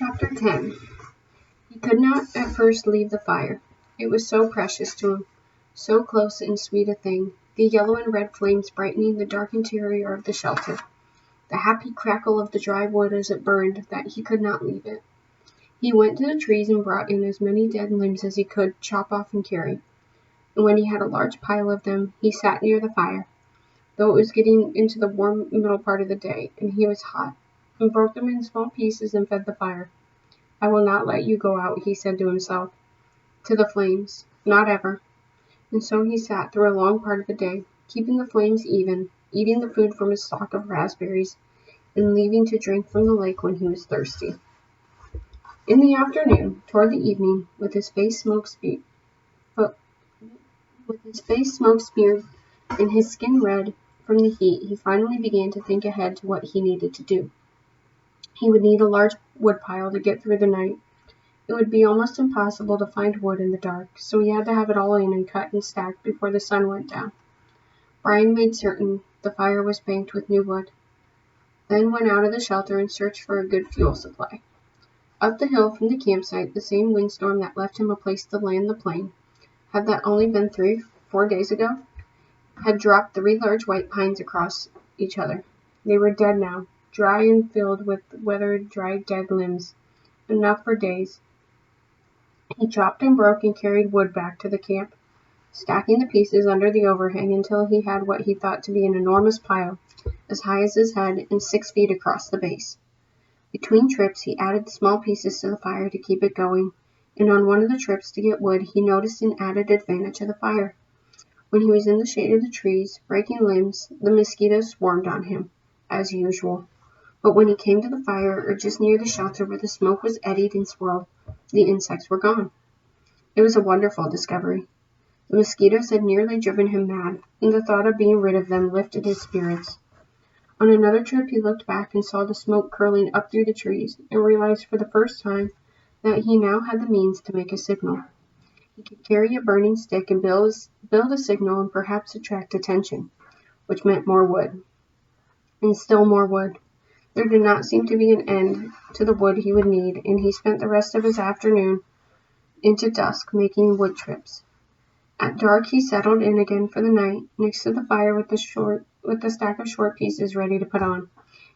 Chapter 10. He could not at first leave the fire. It was so precious to him, so close and sweet a thing, the yellow and red flames brightening the dark interior of the shelter, the happy crackle of the dry wood as it burned, that he could not leave it. He went to the trees and brought in as many dead limbs as he could chop off and carry, and when he had a large pile of them, he sat near the fire, though it was getting into the warm middle part of the day, and he was hot, and broke them in small pieces and fed the fire. "I will not let you go out," he said to himself, "to the flames, not ever." And so he sat through a long part of the day, keeping the flames even, eating the food from his stock of raspberries, and leaving to drink from the lake when he was thirsty. In the afternoon, toward the evening, with his face smoke smeared and his skin red from the heat, he finally began to think ahead to what he needed to do. He would need a large woodpile to get through the night. It would be almost impossible to find wood in the dark, so he had to have it all in and cut and stacked before the sun went down. Brian made certain the fire was banked with new wood, then went out of the shelter and searched for a good fuel supply. Up the hill from the campsite, the same windstorm that left him a place to land the plane, had that only been 3-4 days ago, had dropped 3 large white pines across each other. They were dead now, dry and filled with weathered, dry, dead limbs, enough for days. He chopped and broke and carried wood back to the camp, stacking the pieces under the overhang until he had what he thought to be an enormous pile, as high as his head and 6 feet across the base. Between trips, he added small pieces to the fire to keep it going, and on one of the trips to get wood, he noticed an added advantage of the fire. When he was in the shade of the trees, breaking limbs, the mosquitoes swarmed on him, as usual. But when he came to the fire, or just near the shelter where the smoke was eddied and swirled, the insects were gone. It was a wonderful discovery. The mosquitoes had nearly driven him mad, and the thought of being rid of them lifted his spirits. On another trip, he looked back and saw the smoke curling up through the trees, and realized for the first time that he now had the means to make a signal. He could carry a burning stick and build a signal and perhaps attract attention, which meant more wood. And still more wood. There did not seem to be an end to the wood he would need, and he spent the rest of his afternoon into dusk making wood trips. At dark he settled in again for the night, next to the fire with the stack of short pieces ready to put on,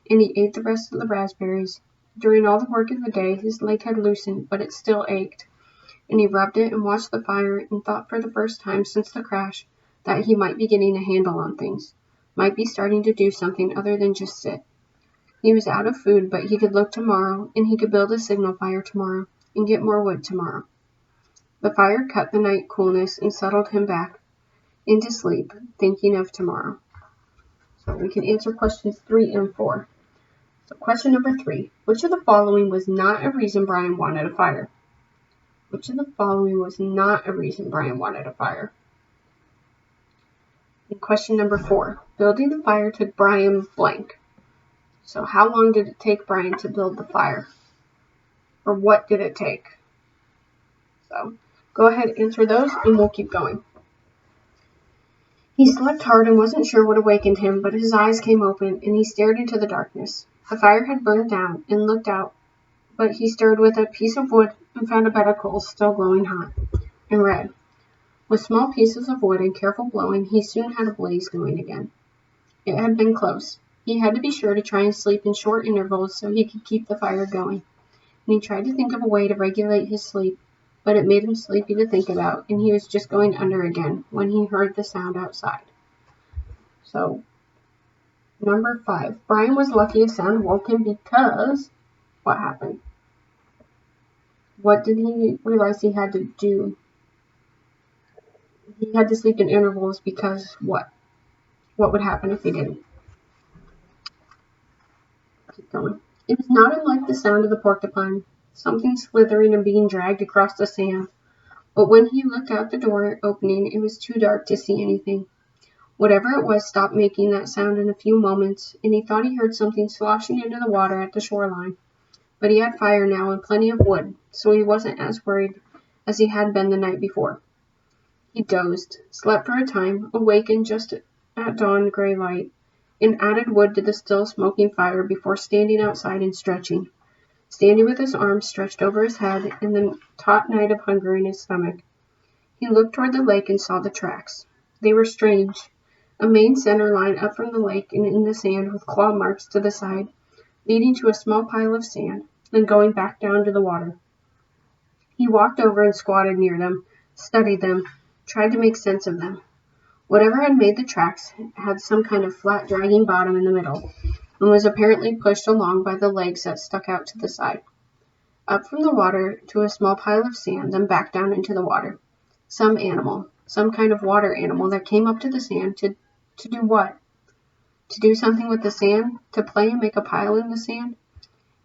and he ate the rest of the raspberries. During all the work of the day, his leg had loosened, but it still ached, and he rubbed it and watched the fire and thought for the first time since the crash that he might be getting a handle on things, might be starting to do something other than just sit. He was out of food, but he could look tomorrow, and he could build a signal fire tomorrow, and get more wood tomorrow. The fire cut the night coolness and settled him back into sleep, thinking of tomorrow. So we can answer questions 3 and 4. So question number 3. Which of the following was not a reason Brian wanted a fire? Which of the following was not a reason Brian wanted a fire? And question number 4. Building the fire took Brian blank. So how long did it take Brian to build the fire? Or what did it take? So go ahead and answer those and we'll keep going. He slept hard and wasn't sure what awakened him, but his eyes came open and he stared into the darkness. The fire had burned down and looked out, but he stirred with a piece of wood and found a bed of coals still glowing hot and red. With small pieces of wood and careful blowing, he soon had a blaze going again. It had been close. He had to be sure to try and sleep in short intervals so he could keep the fire going. And he tried to think of a way to regulate his sleep, but it made him sleepy to think about, and he was just going under again when he heard the sound outside. So, number 5. Brian was lucky a sound woke him because what happened? What did he realize he had to do? He had to sleep in intervals because what? What would happen if he didn't? Keep going. It was not unlike the sound of the porcupine, something slithering and being dragged across the sand. But when he looked out the door opening, it was too dark to see anything. Whatever it was stopped making that sound in a few moments, and he thought he heard something sloshing into the water at the shoreline. But he had fire now and plenty of wood, so he wasn't as worried as he had been the night before. He dozed, slept for a time, awakened just at dawn gray light, and added wood to the still smoking fire before standing outside and stretching. standing with his arms stretched over his head and the taut night of hunger in his stomach. He looked toward the lake and saw the tracks. They were strange. A main center line up from the lake and in the sand with claw marks to the side, leading to a small pile of sand, then going back down to the water. He walked over and squatted near them, studied them, tried to make sense of them. Whatever had made the tracks had some kind of flat, dragging bottom in the middle, and was apparently pushed along by the legs that stuck out to the side. Up from the water to a small pile of sand, then back down into the water. Some animal, some kind of water animal that came up to the sand to do what? To do something with the sand? To play and make a pile in the sand?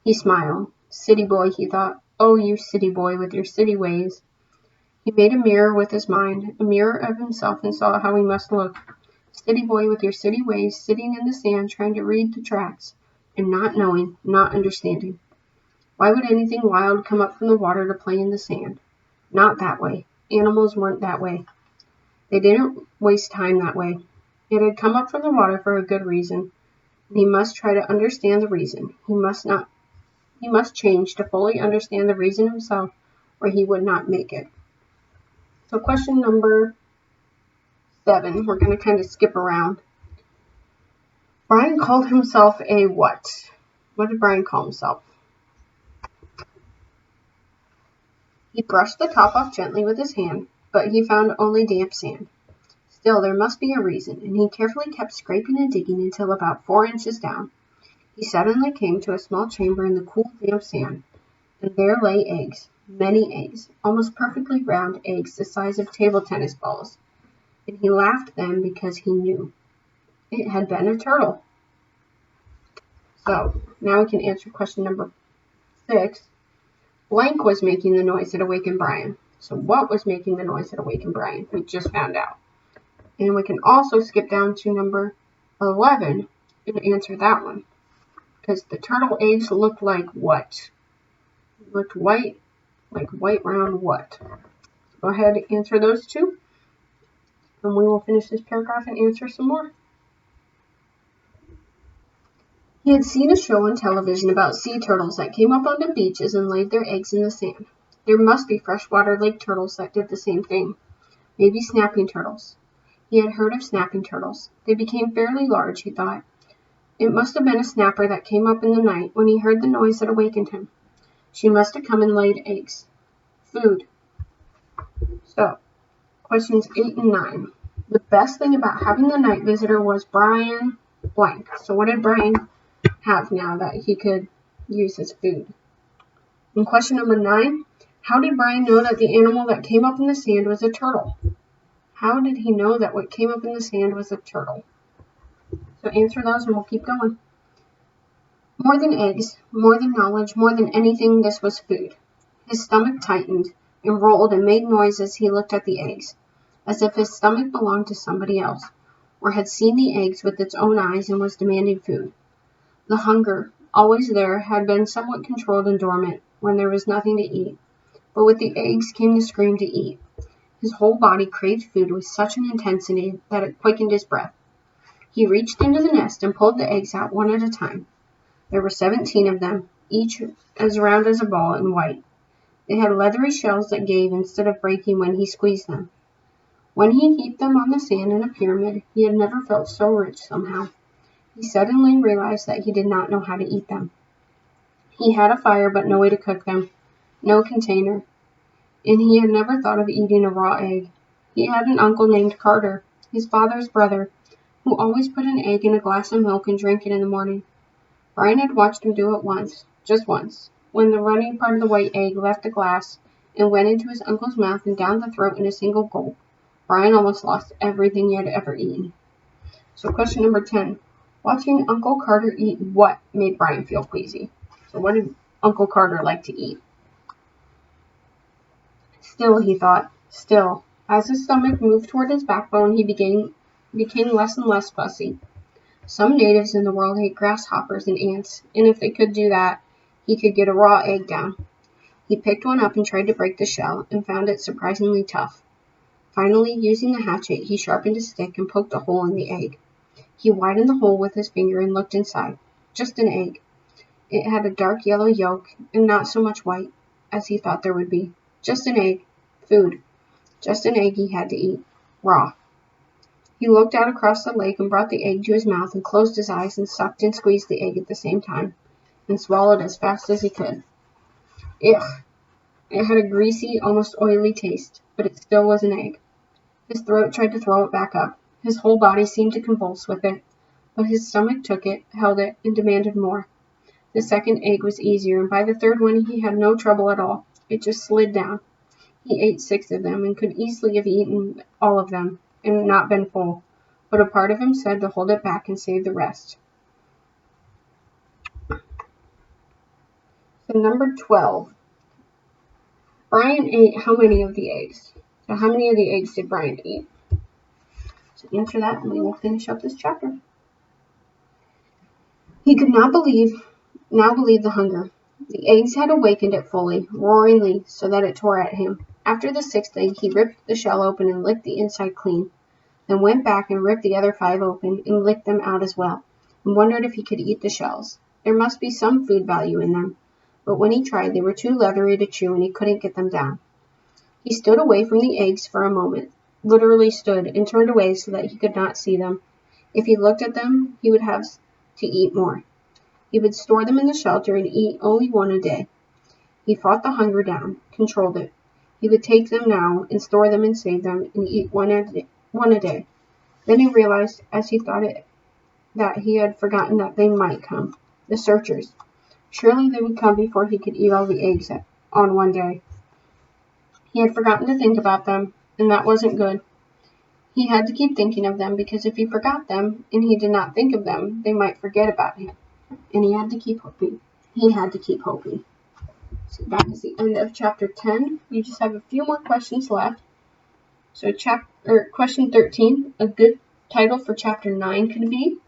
He smiled. City boy, he thought. Oh, you city boy with your city ways. He made a mirror with his mind, a mirror of himself, and saw how he must look. City boy with your city ways, sitting in the sand trying to read the tracks, and not knowing, not understanding. Why would anything wild come up from the water to play in the sand? Not that way. Animals weren't that way. They didn't waste time that way. It had come up from the water for a good reason, and he must try to understand the reason. He must change to fully understand the reason himself, or he would not make it. So question number 7, we're going to kind of skip around. Brian called himself a what? What did Brian call himself? He brushed the top off gently with his hand, but he found only damp sand. Still, there must be a reason, and he carefully kept scraping and digging until about 4 inches down. He suddenly came to a small chamber in the cool, damp sand, and there lay eggs, many eggs, almost perfectly round eggs the size of table tennis balls. And he laughed then because he knew. It had been a turtle. So, now we can answer question number 6. Blank was making the noise that awakened Brian. So what was making the noise that awakened Brian? We just found out. And we can also skip down to number 11 and answer that one. Because the turtle eggs looked like what? Looked white, like white round what? Go ahead and answer those two. And we will finish this paragraph and answer some more. He had seen a show on television about sea turtles that came up onto beaches and laid their eggs in the sand. There must be freshwater lake turtles that did the same thing. Maybe snapping turtles. He had heard of snapping turtles. They became fairly large, he thought. It must have been a snapper that came up in the night when he heard the noise that awakened him. She must have come and laid eggs. Food. So, questions 8 and 9. The best thing about having the night visitor was Brian blank. So what did Brian have now that he could use as food? And question number 9. How did Brian know that the animal that came up in the sand was a turtle? How did he know that what came up in the sand was a turtle? So answer those and we'll keep going. More than eggs, more than knowledge, more than anything, this was food. His stomach tightened and rolled and made noise as he looked at the eggs, as if his stomach belonged to somebody else, or had seen the eggs with its own eyes and was demanding food. The hunger, always there, had been somewhat controlled and dormant when there was nothing to eat, but with the eggs came the scream to eat. His whole body craved food with such an intensity that it quickened his breath. He reached into the nest and pulled the eggs out one at a time. There were 17 of them, each as round as a ball and white. They had leathery shells that gave instead of breaking when he squeezed them. When he heaped them on the sand in a pyramid, he had never felt so rich somehow. He suddenly realized that he did not know how to eat them. He had a fire but no way to cook them, no container, and he had never thought of eating a raw egg. He had an uncle named Carter, his father's brother, who always put an egg in a glass of milk and drank it in the morning. Brian had watched him do it once, just once, when the runny part of the white egg left the glass and went into his uncle's mouth and down the throat in a single gulp. Brian almost lost everything he had ever eaten. So question number 10. Watching Uncle Carter eat what made Brian feel queasy? So what did Uncle Carter like to eat? Still, he thought, still. As his stomach moved toward his backbone, he became less and less fussy. Some natives in the world ate grasshoppers and ants, and if they could do that, he could get a raw egg down. He picked one up and tried to break the shell, and found it surprisingly tough. Finally, using the hatchet, he sharpened a stick and poked a hole in the egg. He widened the hole with his finger and looked inside. Just an egg. It had a dark yellow yolk and not so much white as he thought there would be. Just an egg. Food. Just an egg he had to eat. Raw. He looked out across the lake and brought the egg to his mouth and closed his eyes and sucked and squeezed the egg at the same time and swallowed as fast as he could. Ugh! It had a greasy, almost oily taste, but it still was an egg. His throat tried to throw it back up. His whole body seemed to convulse with it, but his stomach took it, held it, and demanded more. The second egg was easier, and by the third one he had no trouble at all. It just slid down. He ate 6 of them and could easily have eaten all of them and not been full, but a part of him said to hold it back and save the rest. So number 12. Brian ate how many of the eggs? So how many of the eggs did Brian eat? So answer that and we will finish up this chapter. He could now believe the hunger. The eggs had awakened it fully, roaringly, so that it tore at him. After the 6th egg, he ripped the shell open and licked the inside clean, then went back and ripped the other 5 open and licked them out as well, and wondered if he could eat the shells. There must be some food value in them, but when he tried, they were too leathery to chew and he couldn't get them down. He stood away from the eggs for a moment, literally stood, and turned away so that he could not see them. If he looked at them, he would have to eat more. He would store them in the shelter and eat only 1 a day. He fought the hunger down, controlled it. He would take them now and store them and save them and eat one a day. Then he realized, as he thought it, that he had forgotten that they might come. The searchers. Surely they would come before he could eat all the eggs on one day. He had forgotten to think about them, and that wasn't good. He had to keep thinking of them, because if he forgot them and he did not think of them, they might forget about him. And he had to keep hoping. So that is the end of chapter 10. We just have a few more questions left. So question 13, a good title for chapter 9 could be.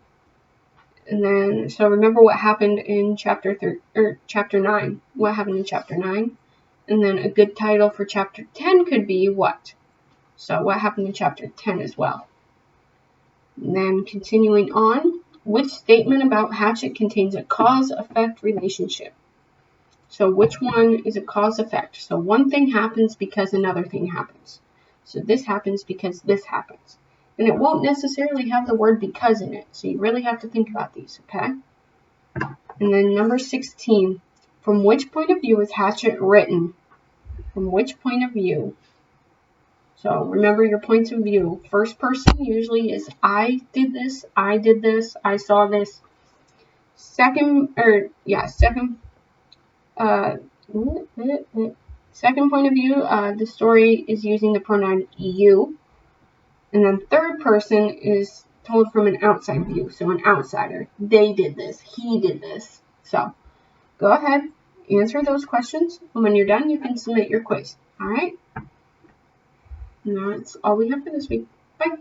And then, so remember what happened in chapter 9. What happened in chapter 9? And then a good title for chapter 10 could be what? So what happened in chapter 10 as well. And then continuing on, which statement about Hatchet contains a cause-effect relationship? So which one is a cause-effect? So one thing happens because another thing happens. So this happens because this happens. And it won't necessarily have the word because in it. So you really have to think about these, okay? And then number 16. From which point of view is Hatchet written? From which point of view? So remember your points of view. First person usually is I did this, I saw this. Second point of view, the story is using the pronoun you. And then third person is told from an outside view, so an outsider. They did this, he did this. So go ahead, answer those questions, and when you're done, you can submit your quiz. All right? And that's all we have for this week. Bye.